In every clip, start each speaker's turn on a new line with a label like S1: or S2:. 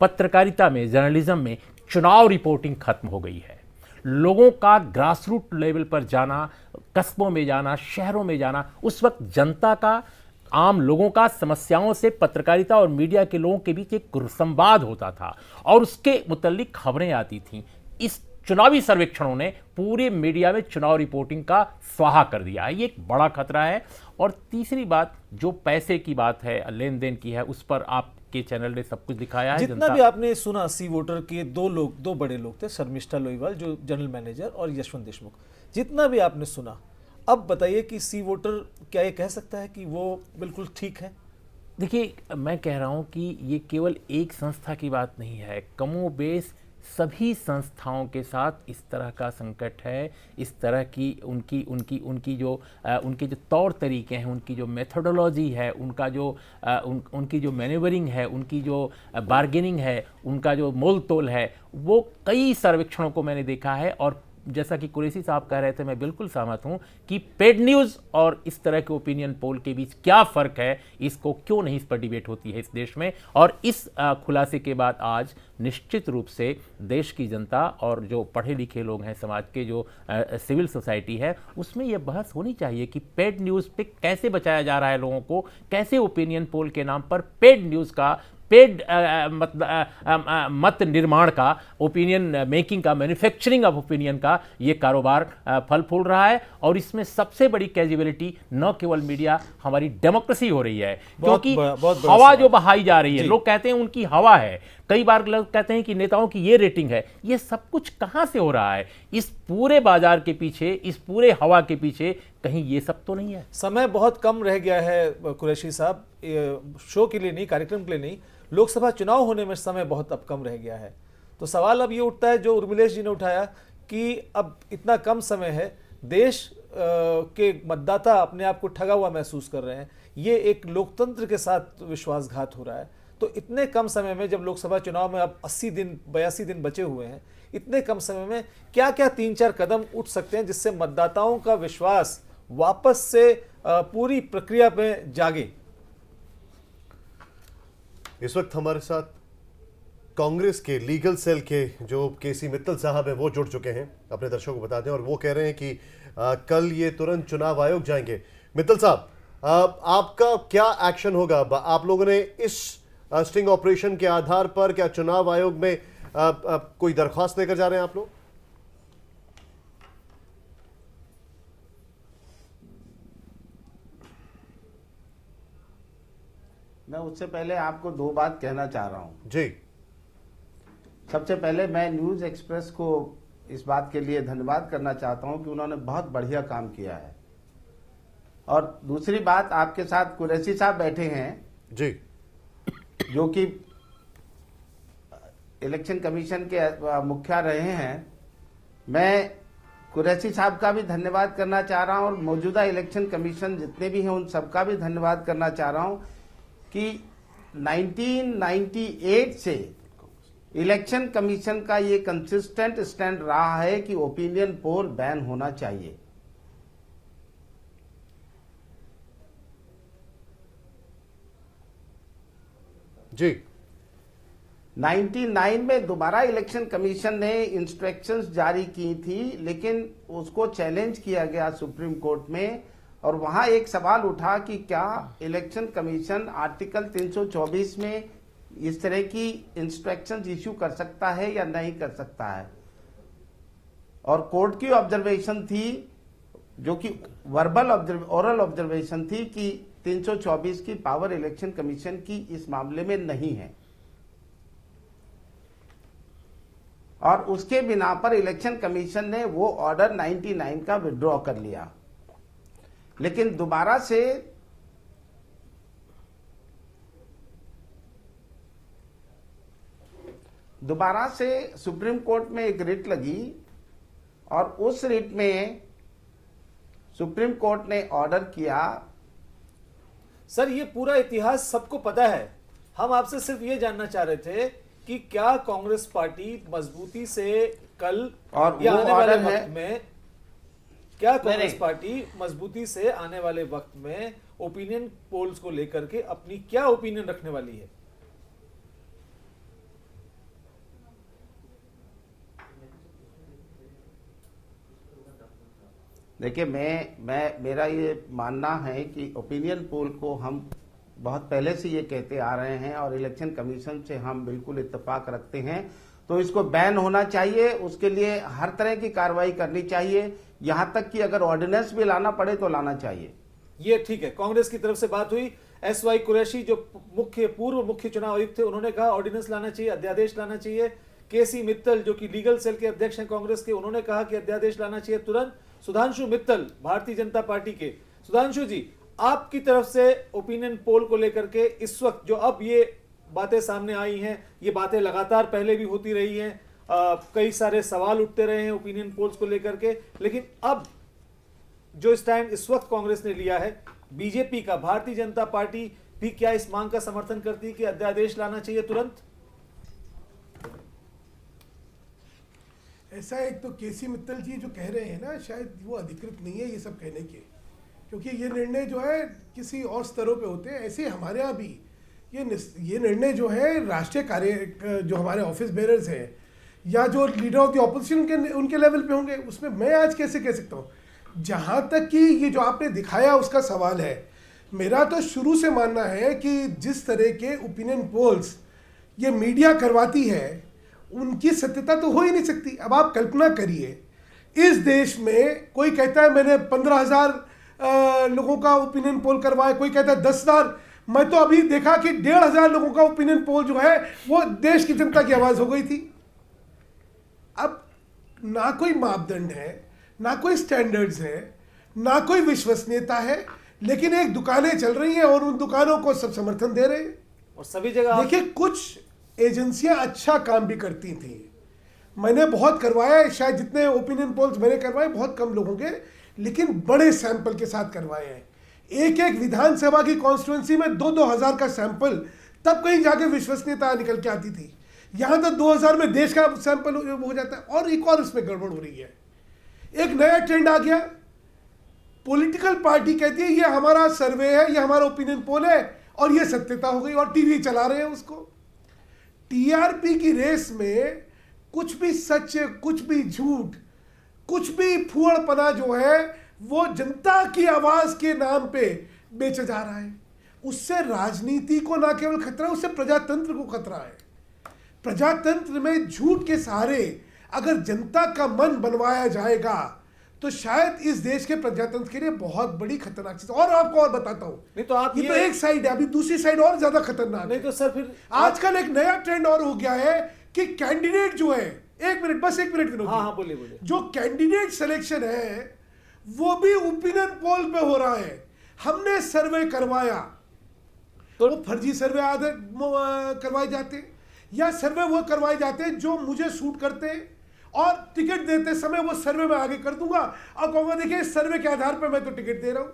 S1: पत्रकारिता में, जर्नलिज्म में चुनाव रिपोर्टिंग खत्म हो गई है। लोगों का ग्रासरूट लेवल पर जाना, कस्बों में जाना, शहरों में जाना, उस वक्त जनता का, आम लोगों का समस्याओं से पत्रकारिता और मीडिया के लोगों के बीच एक संवाद होता था और उसके मुतल्लिक खबरें आती थीं। इस चुनावी सर्वेक्षणों ने पूरे मीडिया में चुनाव रिपोर्टिंग का स्वाहा कर दिया है। ये एक बड़ा खतरा है। और तीसरी बात, जो पैसे की बात है, लेन देन की है, उस पर आपके चैनल ने सब कुछ दिखाया है।
S2: जितना भी आपने सुना, सी वोटर के दो बड़े लोग थे, शर्मिष्ठा लोईवाल जो जनरल मैनेजर और यशवंत देशमुख, जितना भी आपने सुना, अब बताइए कि सी वोटर क्या ये कह सकता है कि वो बिल्कुल ठीक है?
S1: देखिए, मैं कह रहा हूं कि ये केवल एक संस्था की बात नहीं है, कमोबेश सभी संस्थाओं के साथ इस तरह का संकट है। इस तरह की उनकी जो तौर तरीके हैं, उनकी जो मेथोडोलॉजी है, उनकी जो मैनेवरिंग है, उनकी जो बार्गेनिंग है, उनका जो मोल तोल है, वो कई सर्वेक्षणों को मैंने देखा है। और जैसा कि कुरैशी साहब कह रहे थे, मैं बिल्कुल सहमत हूं कि पेड न्यूज़ और इस तरह के ओपिनियन पोल के बीच क्या फ़र्क है, इसको क्यों नहीं इस पर डिबेट होती है इस देश में। और इस खुलासे के बाद आज निश्चित रूप से देश की जनता और जो पढ़े लिखे लोग हैं, समाज के जो सिविल सोसाइटी है, उसमें यह बहस होनी चाहिए कि पेड न्यूज़ पे कैसे बचाया जा रहा है लोगों को, कैसे ओपिनियन पोल के नाम पर पेड न्यूज़ का, पेड मत निर्माण का, ओपिनियन मेकिंग का, मैन्युफैक्चरिंग ऑफ ओपिनियन का ये कारोबार फल फूल रहा है। और इसमें सबसे बड़ी कैजुअलिटी न केवल मीडिया, हमारी डेमोक्रेसी हो रही है, क्योंकि हवा जो बहाई जा रही है, लोग कहते हैं उनकी हवा है, कई बार लोग कहते हैं कि नेताओं की ये रेटिंग है। ये सब कुछ कहां से हो रहा है? इस पूरे बाजार के पीछे, इस पूरे हवा के पीछे कहीं ये सब तो नहीं है?
S2: समय बहुत कम रह गया है कुरैशी साहब, शो के लिए नहीं, कार्यक्रम के लिए नहीं, लोकसभा चुनाव होने में समय बहुत अब कम रह गया है। तो सवाल अब ये उठता है जो उर्मिलेश जी ने उठाया कि अब इतना कम समय है, देश के मतदाता अपने आप को ठगा हुआ महसूस कर रहे हैं, ये एक लोकतंत्र के साथ विश्वासघात हो रहा है। तो इतने कम समय में, जब लोकसभा चुनाव में अब 80 दिन 82 दिन बचे हुए हैं, इतने कम समय में क्या क्या 3-4 कदम उठ सकते हैं जिससे मतदाताओं का विश्वास वापस से पूरी प्रक्रिया में जागे?
S3: इस वक्त हमारे साथ कांग्रेस के लीगल सेल के जो केसी मित्तल साहब हैं वो जुड़ चुके हैं, अपने दर्शकों को बताते हैं, और वो कह रहे हैं कि कल ये तुरंत चुनाव आयोग जाएंगे। मित्तल साहब, आपका क्या एक्शन होगा? आप लोगों ने इस स्टिंग ऑपरेशन के आधार पर क्या चुनाव आयोग में कोई दरख्वास्त लेकर जा रहे हैं आप लोग?
S4: मैं उससे पहले आपको दो बात कहना चाह रहा हूं
S3: जी।
S4: सबसे पहले मैं न्यूज एक्सप्रेस को इस बात के लिए धन्यवाद करना चाहता हूं कि उन्होंने बहुत बढ़िया काम किया है। और दूसरी बात, आपके साथ कुरैशी साहब बैठे हैं
S3: जी,
S4: जो कि इलेक्शन कमीशन के मुखिया रहे हैं। मैं कुरैशी साहब का भी धन्यवाद करना चाह रहा हूं और मौजूदा इलेक्शन कमीशन जितने भी हैं उन सबका भी धन्यवाद करना चाह रहा हूं कि 1998 से इलेक्शन कमीशन का ये कंसिस्टेंट स्टैंड रहा है कि ओपिनियन पोल बैन होना चाहिए।
S3: जी।
S4: 99 में दोबारा इलेक्शन कमीशन ने इंस्ट्रक्शंस जारी की थी, लेकिन उसको चैलेंज किया गया सुप्रीम कोर्ट में, और वहां एक सवाल उठा कि क्या इलेक्शन कमीशन आर्टिकल 324 में इस तरह की इंस्ट्रक्शंस इश्यू कर सकता है या नहीं कर सकता है। और कोर्ट की ऑब्जर्वेशन थी, जो कि ओरल ऑब्जर्वेशन थी, कि 324 की पावर इलेक्शन कमीशन की इस मामले में नहीं है, और उसके बिना पर इलेक्शन कमीशन ने वो ऑर्डर 99 का विड्रॉ कर लिया। लेकिन दोबारा से सुप्रीम कोर्ट में एक रिट लगी, और उस रिट में सुप्रीम कोर्ट ने ऑर्डर किया।
S2: सर, ये पूरा इतिहास सबको पता है, हम आपसे सिर्फ ये जानना चाह रहे थे कि क्या कांग्रेस पार्टी मजबूती से कल
S4: और
S2: या आने वाले
S4: वक्त
S2: वक्त में, क्या कांग्रेस पार्टी मजबूती से आने वाले वक्त में ओपिनियन पोल्स को लेकर के अपनी क्या ओपिनियन रखने वाली है?
S4: देखिए, मेरा ये मानना है कि ओपिनियन पोल को हम बहुत पहले से ये कहते आ रहे हैं और इलेक्शन कमीशन से हम बिल्कुल इत्तेफाक रखते हैं, तो इसको बैन होना चाहिए। उसके लिए हर तरह की कार्रवाई करनी चाहिए, यहां तक कि अगर ऑर्डिनेंस भी लाना पड़े तो लाना चाहिए।
S2: ये ठीक है, कांग्रेस की तरफ से बात हुई। एसवाई कुरैशी जो पूर्व मुख्य चुनाव आयुक्त थे, उन्होंने कहा ऑर्डिनेंस लाना चाहिए, अध्यादेश लाना चाहिए। केसी मित्तल जो कि लीगल सेल के अध्यक्ष हैं कांग्रेस के, उन्होंने कहा कि अध्यादेश लाना चाहिए तुरंत। सुधांशु मित्तल भारतीय जनता पार्टी के, सुधांशु जी, आपकी तरफ से ओपिनियन पोल को लेकर के इस वक्त जो अब ये बातें सामने आई हैं, ये बातें लगातार पहले भी होती रही हैं, कई सारे सवाल उठते रहे हैं ओपिनियन पोल्स को लेकर के, लेकिन अब जो स्टैंड इस वक्त कांग्रेस ने लिया है, बीजेपी का, भारतीय जनता पार्टी भी क्या इस मांग का समर्थन करती है कि अध्यादेश लाना चाहिए तुरंत?
S5: ऐसा एक तो केसी मित्तल जी जो कह रहे हैं ना, शायद वो अधिकृत नहीं है ये सब कहने के, क्योंकि ये निर्णय जो है किसी और स्तरों पे होते हैं। ऐसे हमारे यहाँ भी ये निर्णय जो है राष्ट्रीय कार्य जो हमारे ऑफिस बेरर्स हैं या जो लीडर ऑफ द ऑपोजिशन उनके लेवल पे होंगे, उसमें मैं आज कैसे कह सकता हूँ। जहाँ तक कि ये जो आपने दिखाया उसका सवाल है, मेरा तो शुरू से मानना है कि जिस तरह के ओपिनियन पोल्स ये मीडिया करवाती है उनकी सत्यता तो हो ही नहीं सकती। अब आप कल्पना करिए, इस देश में कोई कहता है मैंने 15,000 लोगों का ओपिनियन पोल करवाया, कोई कहता है 10,000। मैं तो अभी देखा कि 1,500 लोगों का ओपिनियन पोल जो है वो देश की जनता की आवाज हो गई थी। अब ना कोई मापदंड है, ना कोई स्टैंडर्ड्स है, ना कोई विश्वसनीयता है, लेकिन एक दुकानें चल रही हैं और उन दुकानों को सब समर्थन दे रहे हैं।
S2: और सभी जगह
S5: देखिए, कुछ एजेंसियां अच्छा काम भी करती थी, मैंने बहुत करवाया, शायद जितने ओपिनियन पोल्स मैंने करवाए बहुत कम लोगों के, लेकिन बड़े सैंपल के साथ करवाए हैं। एक एक विधानसभा की कॉन्स्टिट्यूंसी में 2-2 हजार का सैंपल, तब कहीं जाके विश्वसनीयता निकल के आती थी। यहां तो 2000 में देश का सैंपल हो जाता है। और एक और इसमें गड़बड़ हो रही है, एक नया ट्रेंड आ गया, पॉलिटिकल पार्टी कहती है ये हमारा सर्वे है, ये हमारा ओपिनियन पोल है और ये सत्यता हो गई, और टीवी चला रहे हैं उसको। टीआरपी की रेस में कुछ भी सच, कुछ भी झूठ, कुछ भी फूहड़पना जो है वो जनता की आवाज के नाम पे बेचा जा रहा है। उससे राजनीति को ना केवल खतरा है, उससे प्रजातंत्र को खतरा है। प्रजातंत्र में झूठ के सहारे अगर जनता का मन बनवाया जाएगा तो शायद इस देश के प्रजातंत्र के लिए बहुत बड़ी खतरनाक चीज। और आपको और बताता हूं,
S2: नहीं तो आप
S5: ये तो एक साइड है, अभी दूसरी साइड और ज्यादा खतरनाक
S2: नहीं
S5: है।
S2: तो सर फिर
S5: आजकल एक नया ट्रेंड और हो गया है कि कैंडिडेट जो है, एक मिनट, बस एक मिनट विनोद,
S2: हाँ बोलिए।
S5: जो कैंडिडेट सिलेक्शन है वो भी ओपिनियन पोल पे हो रहा है। हमने सर्वे करवाया तो वो फर्जी सर्वे आधे करवाए जाते हैं, या सर्वे वो करवाए जाते हैं जो मुझे सूट करते हैं, और टिकट देते समय वो सर्वे में आगे कर दूंगा और कहूंगा देखिए इस सर्वे के आधार पर मैं तो टिकट दे रहा हूं।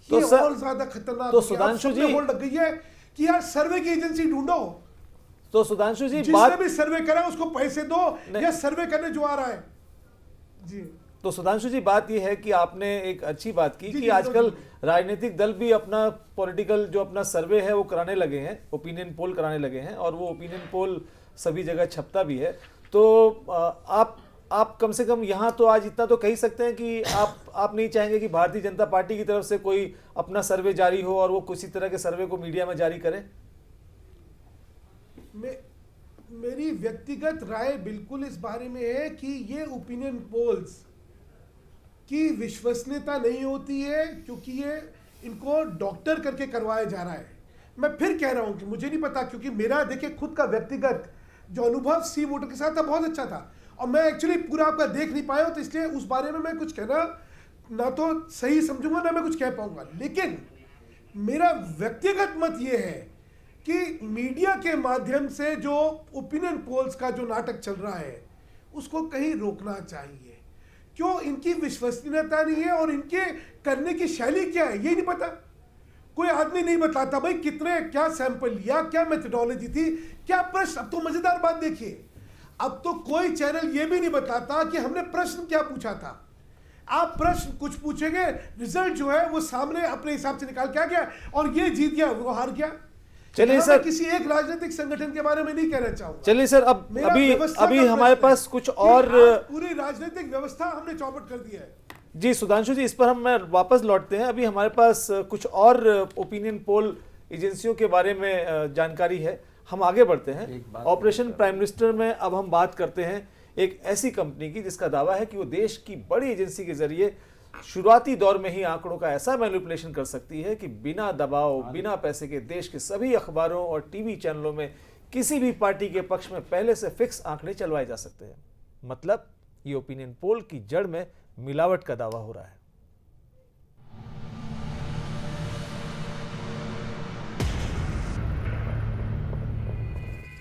S2: तो
S5: ये
S2: सर,
S5: और ज्यादा खतरनाक
S2: तो सुधांशु जी
S5: होड़ लग गई है कि यार सर्वे की एजेंसी ढूंढो,
S2: तो सुधांशु जी
S5: जिसने भी सर्वे करा उसको पैसे दो, या सर्वे करने जो आ रहा है जी।
S2: तो सुधांशु जी, बात यह है कि आपने एक अच्छी बात की कि
S5: जी,
S2: आजकल राजनीतिक दल भी अपना पॉलिटिकल जो अपना सर्वे है वो कराने लगे हैं, ओपिनियन पोल कराने लगे हैं, और वो ओपिनियन पोल सभी जगह छपता भी है। तो आप कम से कम यहाँ तो आज इतना तो कह सकते हैं कि आप नहीं चाहेंगे कि भारतीय जनता पार्टी की तरफ से कोई अपना सर्वे जारी हो और वो किसी तरह के सर्वे को मीडिया में जारी करें?
S5: मेरी व्यक्तिगत राय बिल्कुल इस बारे में है कि ये ओपिनियन पोल्स की विश्वसनीयता नहीं होती है, क्योंकि ये इनको डॉक्टर करके करवाया जा रहा है। मैं फिर कह रहा हूं कि मुझे नहीं पता, क्योंकि मेरा देखिए खुद का व्यक्तिगत जो अनुभव सी वोटर के साथ था बहुत अच्छा था, और मैं एक्चुअली पूरा आपका देख नहीं पाया हूं, तो इसलिए उस बारे में मैं कुछ कहना ना तो सही समझूंगा ना मैं कुछ कह पाऊंगा। लेकिन मेरा व्यक्तिगत मत ये है कि मीडिया के माध्यम से जो ओपिनियन पोल्स का जो नाटक चल रहा है उसको कहीं रोकना चाहिए। क्यों? इनकी विश्वसनीयता नहीं है और इनके करने की शैली क्या है ये नहीं पता। कोई आदमी नहीं बताता भाई कितने क्या सैंपल लिया, क्या मेथोडोलॉजी थी, क्या प्रश्न। अब तो मजेदार बात देखिए, अब तो कोई चैनल ये भी नहीं बताता कि हमने प्रश्न क्या पूछा था। आप प्रश्न कुछ पूछेंगे, रिजल्ट जो है वो सामने अपने हिसाब से निकाल के आ गया और ये जीत गया वो हार गया।
S2: चलिए सर,
S5: किसी एक राजनीतिक संगठन के बारे में नहीं कहना चाहूंगा।
S2: चलिए सर, अभी हमारे पास कुछ और
S5: पूरी राजनीतिक व्यवस्था हमने चौपट कर दिया है।
S2: जी सुधांशु जी, इस पर हम वापस लौटते हैं। अभी हमारे पास कुछ और ओपिनियन पोल एजेंसियों के बारे में जानकारी है, हम आगे बढ़ते हैं। ऑपरेशन प्राइम मिनिस्टर में अब हम बात करते हैं एक ऐसी कंपनी की जिसका दावा है कि वो देश की बड़ी एजेंसी के जरिए शुरुआती दौर में ही आंकड़ों का ऐसा मैनिपुलेशन कर सकती है कि बिना दबाव, बिना पैसे के देश के सभी अखबारों और टीवी चैनलों में किसी भी पार्टी के पक्ष में पहले से फिक्स आंकड़े चलवाए जा सकते हैं। मतलब ये ओपिनियन पोल की जड़ में मिलावट का दावा हो रहा है।